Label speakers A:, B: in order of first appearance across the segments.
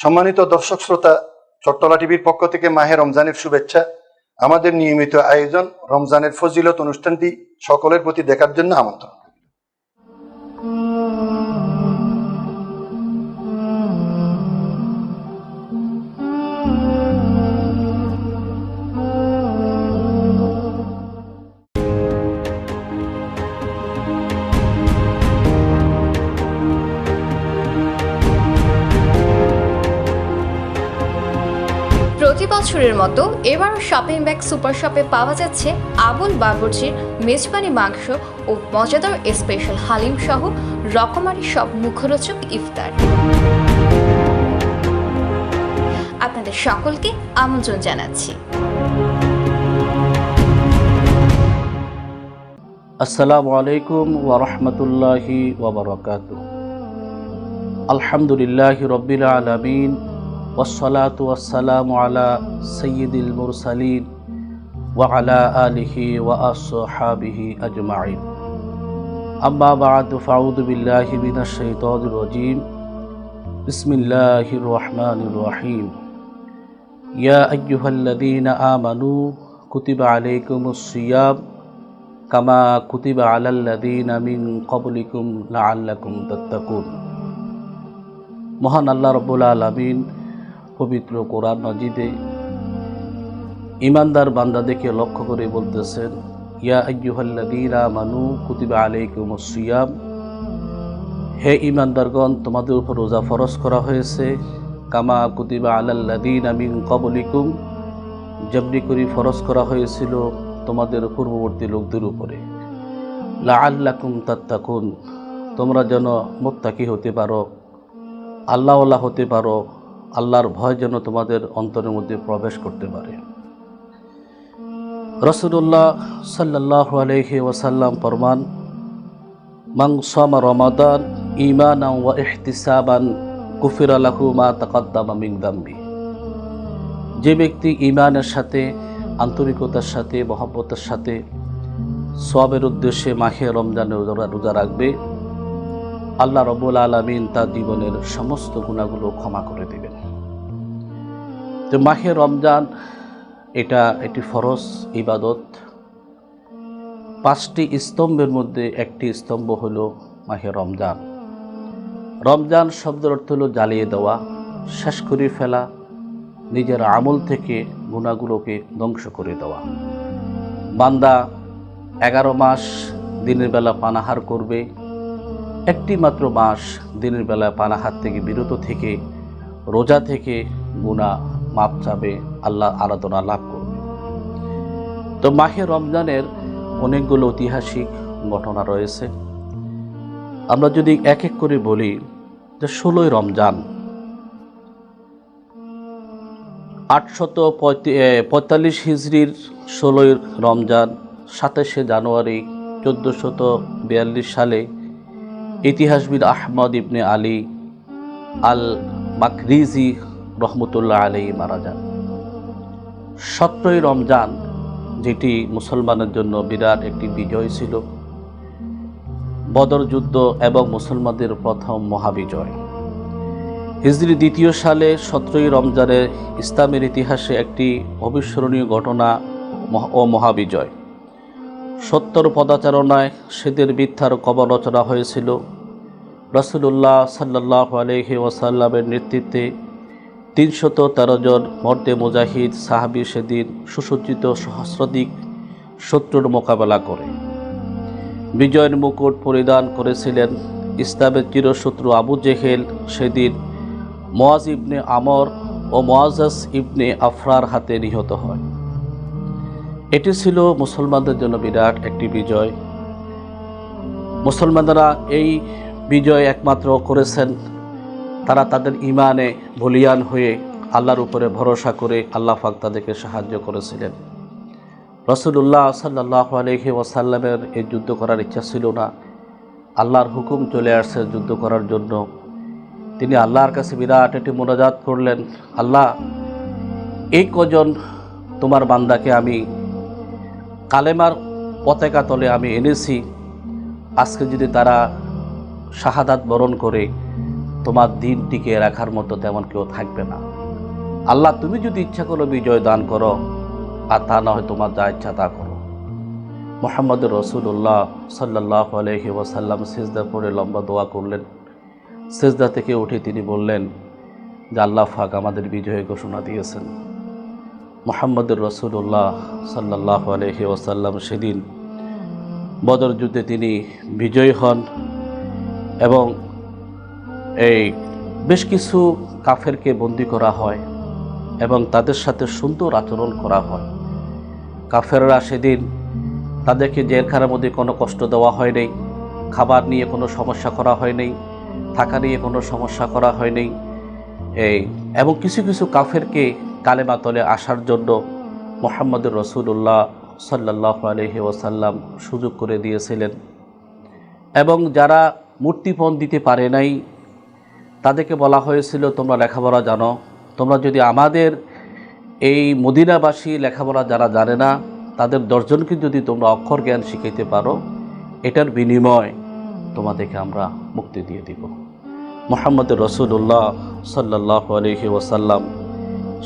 A: সম্মানিত দর্শক শ্রোতা, চট্টলা টিভির পক্ষ থেকে মাহে রমজানের শুভেচ্ছা। আমাদের নিয়মিত আয়োজন রমজানের ফজিলত অনুষ্ঠানটি সকলের প্রতি দেখার জন্য আমন্ত্রণ।
B: প্রতি বছরের মতো এবারও শপিং ব্যাগ সুপার শপে পাওয়া যাচ্ছে আবুল বাবুর্চির মেজবানি মাংস ও মজাদার স্পেশাল হালিম সহ রকমারি সব মুখরোচক ইফতার। আপনাদের সকলকে আমন্ত্রণ জানাচ্ছি।
C: আসসালামু আলাইকুম ওয়া রাহমাতুল্লাহি ওয়া বারাকাতুহু। আলহামদুলিল্লাহি রাব্বিল আলামিন ওয়াসসালাতু ওয়াসসালামু আলা সাইয়্যিদিল মুরসালিন ওয়া আলা আলিহি ওয়া আসহাবিহি আজমাইন। আম্মা বা'দু ফাউযু বিল্লাহি মিনাশ শাইতানির রাজীম। বিসমিল্লাহির রহমানির রহিম। ইয়া আইয়ুহাল্লাযীনা আমানু কুতিবা আলাইকুমুস সিয়াম কামা কুতিবা আলাল্লাযীনা মিন ক্বাবলিকুম লাআল্লাকুম তাত্তাকুন। মহান আল্লাহ রাব্বুল আলামিন পবিত্র কোরআন মাজিদে ঈমানদার বান্দাদেরকে লক্ষ্য করে বলতেছেন, ইয়া আইয়ুহাল্লাযীনা আমানু কুতিবা আলাইকুমুস সিয়াম, হে ঈমানদারগণ, তোমাদের উপর রোজা ফরজ করা হয়েছে, কামা কুতিবা আলাল্লাযীনা মিন ক্বাবলিকুম, যেমনি করে ফরজ করা হয়েছিল তোমাদের পূর্ববর্তী লোকদের উপরে, লাআল্লাকুম তাত্তাকুন, তোমরা যেন মুত্তাকি হতে পারো, আল্লাহওয়ালা হতে পারো, আল্লাহর ভয় যেন তোমাদের অন্তরের মধ্যে প্রবেশ করতে পারে। রাসূলুল্লাহ সাল্লাল্লাহু আলাইহি ওয়াসাল্লাম ফরমান, মান সামা রমাদান ঈমানান ওয়া ইহতিসাবান গুফিরা লাহু মা তাকাদ্দামা মিন যামবি। যে ব্যক্তি ঈমানের সাথে, আন্তরিকতার সাথে, মহব্বতের সাথে সওয়াবের উদ্দেশ্যে মাহে রমজানে রোজা রাখবে, আল্লাহ রাব্বুল আলামিন তার জীবনের সমস্ত গুনাহগুলো ক্ষমা করে দেবেন। তো মাহে রমজান এটা একটি ফরজ ইবাদত। 5টি স্তম্ভের মধ্যে একটি স্তম্ভ হলো মাহে রমজান। রমজান শব্দের অর্থ হলো জ্বালিয়ে দেওয়া, শেষ করে ফেলা, নিজের আমল থেকে গুনাহগুলোকে ধ্বংস করে দেওয়া। বান্দা 11 মাস দিনের বেলা পানাহার করবে, একটি মাত্র মাস দিনের বেলা পানাহার থেকে বিরত থেকে রোজা থেকে গুনাহ মাপ চাবে, আল্লাহ আরাধনা লাভ করবে। তো মাহে রমজানের অনেকগুলো ঐতিহাসিক ঘটনা রয়েছে। আমরা যদি এক এক করে বলি, যে 16ই রমজান 845 হিজরির 16ই রমজান 27শে জানুয়ারি 1442 সালে ইতিহাসবিদ আহমদ ইবনে আলী আল মাকরিজি রহমতুল্লাহ আলাইহি মারা যান। 17ই রমজান, যেটি মুসলমানের জন্য বিরাট একটি বিজয় ছিল, বদর যুদ্ধ এবং মুসলমানদের প্রথম মহাবিজয়। হিজরি 2য় সালে 17ই রমজানে ইসলামের ইতিহাসে একটি অবিস্মরণীয় ঘটনা ও মহাবিজয়। 70 পদাচারণায় সেদের মিথ্যার কবর রচনা হয়েছিল। রাসূলুল্লাহ সাল্লাল্লাহু আলাইহি ওয়াসাল্লামের নেতৃত্বে 313 জন মর্দে মুজাহিদ সাহাবী সেদিন সুসজ্জিত সহস্রাধিক শত্রুর মোকাবেলা করে বিজয়ের মুকুট পরিধান করেছিলেন। ইসলামের চিরশত্রু আবু জেহেল সেদিন মুআজ ইবনে আমর ও মুআজ্জাজ ইবনে আফরার হাতে নিহত হয়। এটি ছিল মুসলমানদের জন্য বিরাট একটি বিজয়। মুসলমানরা এই বিজয় একমাত্র করেছেন তারা তাদের ঈমানে বলিয়ান হয়ে আল্লাহর উপরে ভরসা করে আল্লাহ পাক তাদেরকে সাহায্য করেছিলেন। রাসূলুল্লাহ সাল্লাল্লাহু আলাইহি ওয়াসাল্লামের এই যুদ্ধ করার ইচ্ছা ছিল না। আল্লাহর হুকুম চলে আসছে যুদ্ধ করার জন্য। তিনি আল্লাহর কাছে বিরাট একটি মোনাজাত করলেন, আল্লাহ, এই কজন তোমার বান্দাকে আমি কালেমার পতাকা তলে আমি এনেছি, আজকে যদি তারা শাহাদাত বরণ করে তোমার দিন টিকে রাখার মতো তেমন কেউ থাকবে না। আল্লাহ তুমি যদি ইচ্ছা করো বিজয় দান করো, আর তা না হয় তোমার যা ইচ্ছা তা করো। মুহাম্মদ রাসূলুল্লাহ সাল্লাল্লাহু আলাইহি ওয়াসাল্লাম সিজদা করে লম্বা দোয়া করলেন। সিজদা থেকে উঠে তিনি বললেন যে আল্লাহ পাক আমাদের বিজয়ের ঘোষণা দিয়েছেন। মুহাম্মদ রাসূলুল্লাহ সাল্লাল্লাহু আলাইহি ওয়াসাল্লাম সেদিন বদর যুদ্ধে তিনি বিজয়ী হন এবং এই বেশ কিছু কাফেরকে বন্দী করা হয় এবং তাদের সাথে সুন্দর আচরণ করা হয়। কাফেররা সেদিন তাদেরকে জেলখানার মধ্যে কোনো কষ্ট দেওয়া হয়নি, খাবার নিয়ে কোনো সমস্যা করা হয়নি, থাকা নিয়ে কোনো সমস্যা করা হয়নি। এবং কিছু কিছু কাফেরকে কালেমা তলে আসার জন্য মুহাম্মদ রাসূলুল্লাহ সাল্লাল্লাহু আলাইহি ওয়াসাল্লাম সুযোগ করে দিয়েছিলেন। এবং যারা মূর্তিপণ দিতে পারে নাই তাদেরকে বলা হয়েছিল তোমরা লেখাপড়া জানো, তোমরা যদি আমাদের এই মদিনাবাসী লেখাপড়া যারা জানে না তাদের 10 জনকে যদি তোমরা অক্ষর জ্ঞান শিখাইতে পারো, এটার বিনিময় তোমাদেরকে আমরা মুক্তি দিয়ে দিব। মুহাম্মদ রাসূলুল্লাহ সাল্লাল্লাহু আলাইহি ওয়াসাল্লাম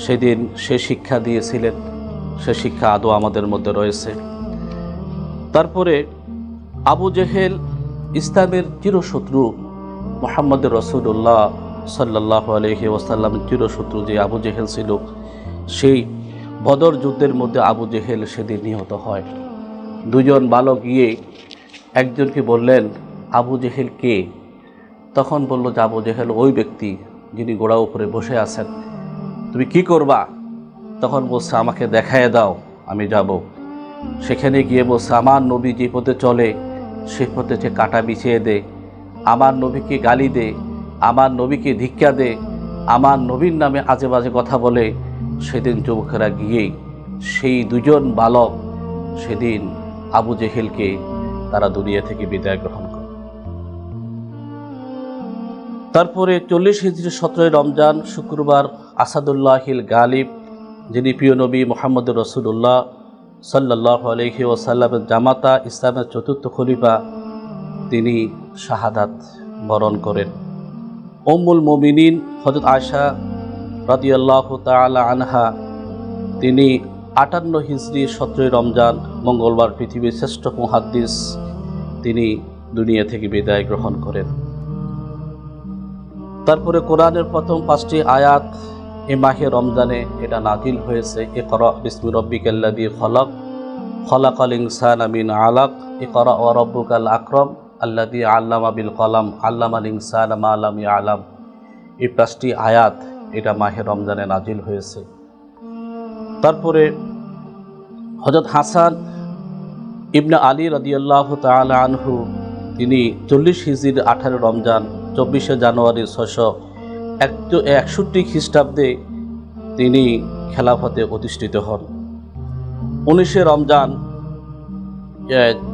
C: সেদিন সে শিক্ষা দিয়েছিলেন, সে শিক্ষা আদৌ আমাদের মধ্যে রয়েছে। তারপরে আবু জেহেল ইসলামের চিরশত্রু, মুহাম্মদ রাসূলুল্লাহ সাল্লাল্লাহু আলাইহি ওয়াসাল্লাম চিরশত্রু যে আবু জেহেল ছিল, সেই বদর যুদ্ধের মধ্যে আবু জেহেল সেদিন নিহত হয়। দুজন বালক গিয়ে একজনকে বললেন আবু জেহেল কে? তখন বলল যে আবু জেহেল ওই ব্যক্তি যিনি ঘোড়া উপরে বসে আছেন। তুমি কি করবা? তখন বলছে আমাকে দেখায় দাও, আমি যাব। সেখানে গিয়ে বলছে আমার নবী যে পথে চলে সে পথে যে কাঁটা বিছিয়ে দে, আমার নবীকে গালি দে, আমার নবীকে ধিক্কা দে, আমার নবীর নামে আজে বাজে কথা বলে। সেদিন যুবকেরা গিয়েই সেই দুজন বালক সেদিন আবু জেহেলকে তারা দুনিয়া থেকে বিদায় গ্রহণ করে। তারপরে 40 হিজরি 17 রমজান শুক্রবার আসাদুল্লাহিল গালিব, যিনি প্রিয় নবী মুহাম্মদ রাসূলুল্লাহ সাল্লাল্লাহু আলাইহি ওয়াসাল্লামের জামাতা ইসলামের 4র্থ খলিফা, তিনি শাহাদাত বরণ করেন। উম্মুল মুমিনিন হযরত আয়েশা রাদিয়াল্লাহু তাআলা আনহা, তিনি 58 হিজরি 17 রমজান মঙ্গলবার পৃথিবীর শ্রেষ্ঠ মুহাদ্দিস, তিনি দুনিয়া থেকে বিদায় গ্রহণ করেন। তারপরে কোরআনের প্রথম 5টি আয়াত এ মাহে রমজানে এটা নাজিল হয়েছে। ইকরা বিসমি রাব্বিকাল্লাযী খলাক, খলাকাল ইনসানা মিন আলাক, ইকরা ওয়া রাব্বুকাল আকরাম আল্লাযী আল্লামা বিল কলাম আল্লামাল ইনসানা মা লাম ইয়ালাম। এই 5টি আয়াত এটা মাহে রমজানে নাজিল হয়েছে। তারপরে হযরত হাসান ইবনে আলী রাদিয়াল্লাহু তাআলা আনহু, তিনি 40 হিজরির 18 রমজান 24শে জানুয়ারি 661 খ্রিস্টাব্দে তিনি খেলাফতে অধিষ্ঠিত হন। 19শে রমজান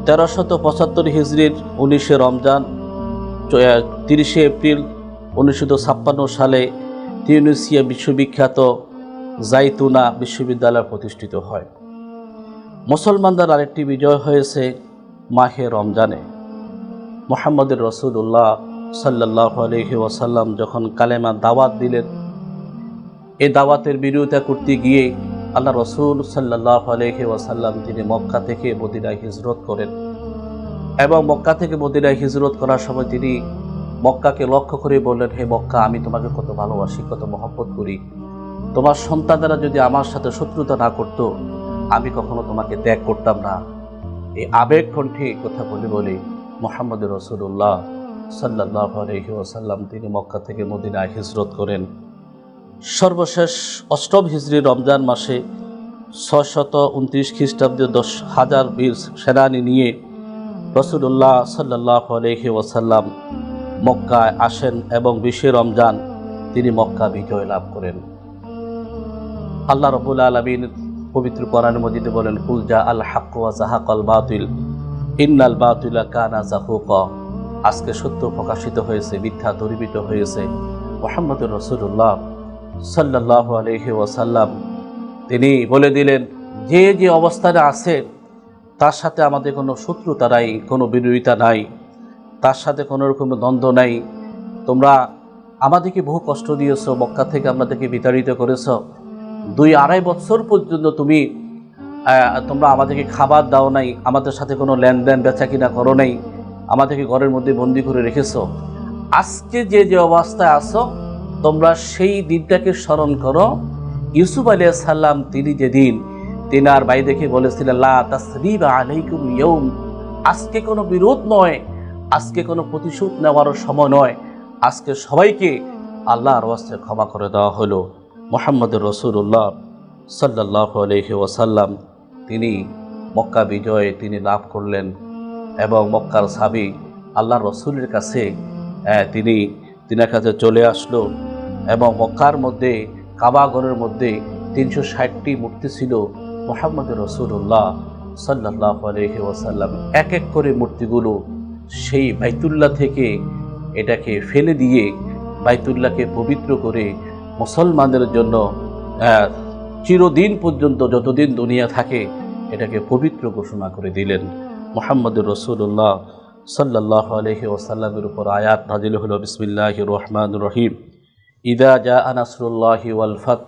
C: 1375 হিজরির 19শে রমজান 30শে এপ্রিল 1956 সালে তিউনিসিয়া বিশ্ববিখ্যাত জাইতুনা বিশ্ববিদ্যালয় প্রতিষ্ঠিত হয়। মুসলমানদের আরেকটি বিজয় হয়েছে মাহে রমজানে। মুহাম্মদ রাসূলুল্লাহ সাল্লাল্লাহু আলাইহি ওয়াসাল্লাম যখন কালেমা দাওয়াত দিলেন, এই দাওয়াতের বিরোধিতা করতে গিয়ে আল্লাহ রসুল সাল্লাল্লাহু আলাইহি ওয়াসাল্লাম তিনি মক্কা থেকে মদিনায় হিজরত করেন। এবং মক্কা থেকে মদিনায় হিজরত করার সময় তিনি মক্কাকে লক্ষ্য করে বললেন, হে মক্কা, আমি তোমাকে কত ভালোবাসি, কত মহব্বত করি। তোমার সন্তানেরা যদি আমার সাথে শত্রুতা না করত, আমি কখনো তোমাকে ত্যাগ করতাম না। এই আবেগ কণ্ঠে কথা বলে বলে মুহাম্মদ রাসূলুল্লাহ সাল্লাল্লাহু আলাইহি ওয়াসাল্লাম তিনি মক্কা থেকে মদিনায় হিজরত করেন। সর্বশেষ 8ম হিজরি রমজান মাসে 629 খ্রিস্টাব্দে 10,000 বীর সেনানী নিয়ে রাসূলুল্লাহ সাল্লাল্লাহু আলাইহি ওয়াসাল্লাম মক্কায় আসেন এবং 20শে রমজান তিনি মক্কা বিজয় লাভ করেন। আল্লাহ রাব্বুল আলামিন পবিত্র কোরআনের মধ্যে বলেন, কুল জা আল হক ওয়া যাহাকাল বাতিল ইন্নাল বাতিলা কানা যাহুকা। আজকে সত্য প্রকাশিত হয়েছে, মিথ্যা দূরীভূত হয়েছে। মুহাম্মদুর রাসূলুল্লাহ সাল্লাল্লাহু আলাইহি ওয়াসাল্লাম তিনি বলে দিলেন, যে যে অবস্থানে আছে তার সাথে আমাদের কোনো শত্রুতা নাই, কোনো বিরোধিতা নাই, তার সাথে কোনো রকম দ্বন্দ্ব নাই। তোমরা আমাদেরকে বহু কষ্ট দিয়েছো, মক্কা থেকে আমাদেরকে বিতাড়িত করেছো, 2-2.5 বছর পর্যন্ত তোমরা আমাদেরকে খাবার দাও নাই, আমাদের সাথে কোনো লেনদেন বেচা কিনা করো নাই, আমাদেরকে ঘরের মধ্যে বন্দি করে রেখেছো। আজকে যে যে অবস্থায় আছো তোমরা সেই দিনটাকে স্মরণ করো। ইউসুফ আলাইহিস সালাম তিনি যেদিন তিনার ভাই দেখে বলেছিলেন লা তাসরিবা আলাইকুম ইয়াউম, আজকে কোনো বিরোধ নয়, আজকে কোনো প্রতিশোধ নেওয়ার সময় নয়, আজকে সবাইকে আল্লাহর ওয়াস্তে ক্ষমা করে দেওয়া হলো। মুহাম্মদুর রাসূলুল্লাহ সাল্লাল্লাহু আলাইহি ওয়াসাল্লাম তিনি মক্কা বিজয়ে তিনি লাভ করলেন এবং মক্কার সাহাবী আল্লাহর রসুলের কাছে তিনার কাছে চলে আসলো এবং মক্কার মধ্যে কাবাগরের মধ্যে 360টি মূর্তি ছিল। মুহাম্মদুর রাসূলুল্লাহ সাল্লাল্লাহু আলাইহি ওয়াসাল্লাম এক এক করে মূর্তিগুলো সেই বাইতুল্লাহ থেকে এটাকে ফেলে দিয়ে বাইতুল্লাহকে পবিত্র করে মুসলমানদের জন্য চিরদিন পর্যন্ত যতদিন দুনিয়া থাকে এটাকে পবিত্র ঘোষণা করে দিলেন। মুহাম্মদুর রাসূলুল্লাহ সাল্লাল্লাহু আলাইহি ওয়াসাল্লামের উপর আয়াত নাজিল হলো, বিসমিল্লাহির রহমানির রহিম, ইদা জাআ নাসরুল্লাহি ওয়াল ফাত,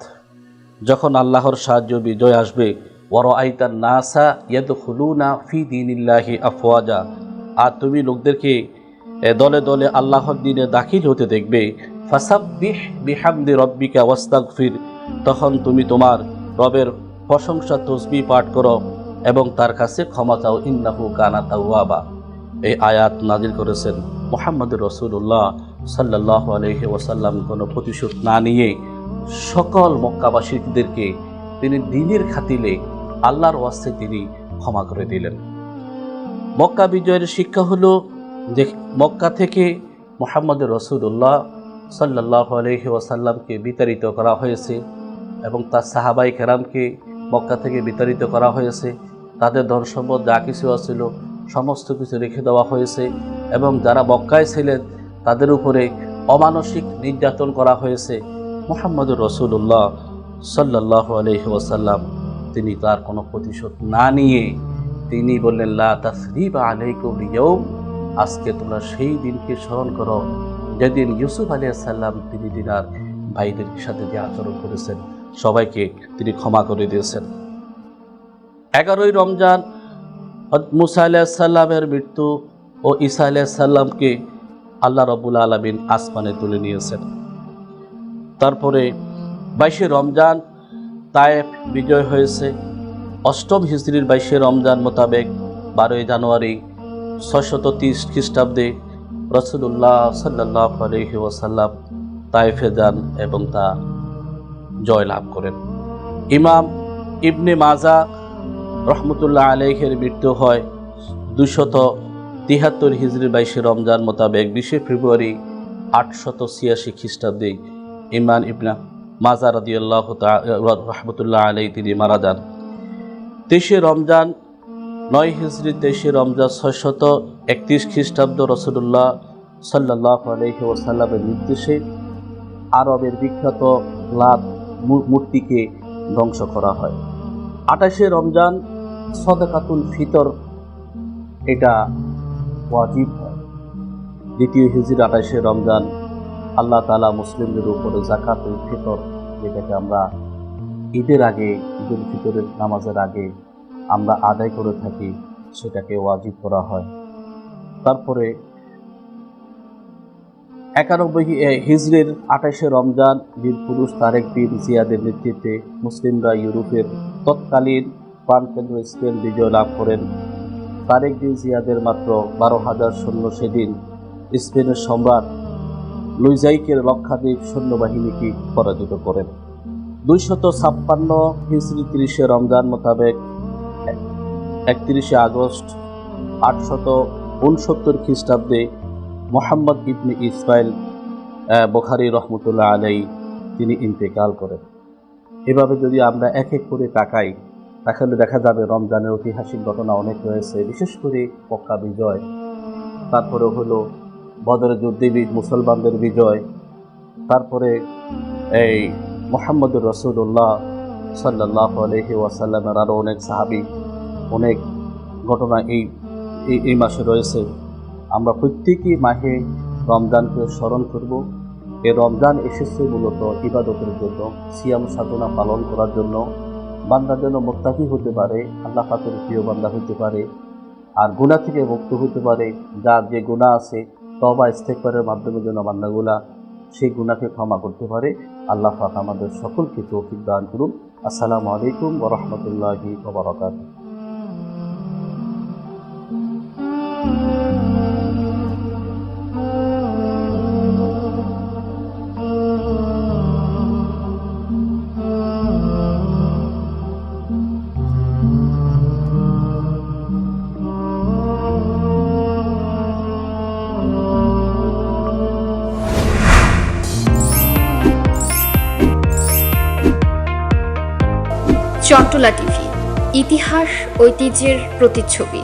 C: যখন আল্লাহর সাহায্য বিজয় আসবে, ওয়া রাআইতান নাসা ইয়াদখুলুনা ফি দীনিল্লাহি আফওয়াজা, আর তুমি লোকদেরকে দলে দলে আল্লাহর দ্বীনে দাখিল হতে দেখবে, ফাসাব্বিহ বিহামদি রাব্বিকা ওয়াস্তাগফির, তখন তুমি তোমার রবের প্রশংসা তসবিহ পাঠ করো এবং তার কাছে ক্ষমা চাও, ইন্নাহু কানা তাওয়াবা। এই আয়াত নাজিল করেছেন মুহাম্মদুর রাসূলুল্লাহ সাল্লাল্লাহু আলাইহি ওয়াসাল্লাম কোনো প্রতিশোধ না নিয়ে সকল মক্কাবাসীদেরকে তিনি দ্বীনের খাতিলে আল্লাহর ওয়াস্তে তিনি ক্ষমা করে দিলেন। মক্কা বিজয়ের শিক্ষা হলো যে মক্কা থেকে মুহাম্মদুর রাসূলুল্লাহ সাল্লাল্লাহু আলাইহি ওয়াসাল্লামকে বিতাড়িত করা হয়েছে এবং তার সাহাবায়ে কেরামকে মক্কা থেকে বিতাড়িত করা হয়েছে, তাদের ধন সম্পদ যা কিছু ছিল সমস্ত কিছু রেখে দেওয়া হয়েছে এবং যারা মক্কায় ছিলেন তাদের উপরে অমানসিক নির্যাতন করা হয়েছে। মুহাম্মদুর রাসূলুল্লাহ সাল্লাল্লাহু আলাইহি ওয়াসাল্লাম তিনি তার কোনো প্রতিশোধ না নিয়ে তিনি বললেন লা তাসরিবা আলাইকুম ইয়াউম, আজকে তোমরা সেই দিনকে স্মরণ করো যেদিন ইউসুফ আলাইহিস সালাম তিনি তিনার ভাইদের সাথে যে আচরণ করেছেন সবাইকে তিনি ক্ষমা করে দিয়েছেন। 11ই রমজান মুসা আলাইহিস সালামের মৃত্যু ও ঈসা আলাইহিস সালামকে আল্লাহ রাব্বুল আলামিন আসমানে তুলে নিয়েছেন। তারপরে 22শে রমজান তায়েফ বিজয় হয়েছে। 8ম হিজরির 22শে রমজান মোতাবেক 12ই জানুয়ারি 630 খ্রিস্টাব্দে রাসূলুল্লাহ সাল্লাল্লাহু আলাইহি ওয়াসাল্লাম তায়েফে যান এবং তা জয় লাভ করেন। ইমাম ইবনে মাজা রহমতুল্লাহ আলাইহির মৃত্যু হয় 273 হিজরির 22শে রমজান মোতাবেক 20শে ফেব্রুয়ারি 886 খ্রিস্টাব্দে ইমাম ইবনে মাজা রাদিয়াল্লাহু তাআলা রহমতুল্লাহ আলাইহি তিনি মারা যান। 23শে রমজান 9 হিজরি 23শে রমজান 631 খ্রিস্টাব্দ রাসূলুল্লাহ সাল্লাল্লাহু আলাইহি ওয়াসাল্লামের নির্দেশে আরবের বিখ্যাত লাত মূর্তিকে ধ্বংস করা হয়। 28শে রমজান সাদাকাতুল ফিতর এটা ওয়াজিব হয়। 2য় হিজরি 28শে রমজান আল্লাহ তাআলা মুসলিমদের উপরে যাকাতুল ফিতর, যেটাকে আমরা ঈদের আগে ঈদুল ফিতরের নামাজের আগে আমরা আদায় করে থাকি, সেটাকে ওয়াজিব করা হয়। তারপরে 91 হিজরির 28শে রমজান বীর পুরুষ তারেক বিন জিয়াদের নেতৃত্বে মুসলিমরা ইউরোপের তৎকালীন প্রাণকেন্দ্র স্পেন বিজয় লাভ করেন। তারেক বিন জিয়াদের মাত্র 12,000 সৈন্য সেদিন স্পেনের সম্রাট লুইজাইকের লক্ষাধিক সৈন্যবাহিনীকে পরাজিত করেন। 256 হিজরি 30শে রমজান মোতাবেক 31শে আগস্ট 869 খ্রিস্টাব্দে মুহাম্মদ ইবনে ইসমাইল বুখারী রহমতুল্লাহ আলাইহি তিনি ইন্তেকাল করেন। এভাবে যদি আমরা এক এক করে তাকাই তাহলে দেখা যাবে রমজানের ঐতিহাসিক ঘটনা অনেক রয়েছে, বিশেষ করে মক্কা বিজয়, তারপরে হলো বদরের যুদ্ধে মুসলমানদের বিজয়, তারপরে এই মুহাম্মদুর রাসূলুল্লাহ সাল্লাল্লাহু আলাইহি ওয়াসাল্লামের আরও অনেক সাহাবী, অনেক ঘটনা এই মাসে রয়েছে। আমরা প্রত্যেকই মাহে রমজানকে স্মরণ করব এই রমজান এসেছে মূলত ইবাদতের জন্য, সিয়াম সাধনা পালন করার জন্য, বান্দা যেন মুত্তাকি হতে পারে, আল্লাহ পাকের প্রিয় বান্দা হতে পারে, আর গুনাহ থেকে মুক্ত হতে পারে। যার যে গুনাহ আছে তওবা ইস্তেগফারের মাধ্যমে যেন বান্দাগুলা সেই গুনাহকে ক্ষমা করতে পারে। আল্লাহ পাক আমাদের সকলকে তৌফিক দান করুন। আসসালামু আলাইকুম ওয়া রাহমাতুল্লাহি ওয়া বারাকাতুহু।
B: চট্টলা টিভি, ইতিহাস ঐতিহ্যের প্রতিচ্ছবি।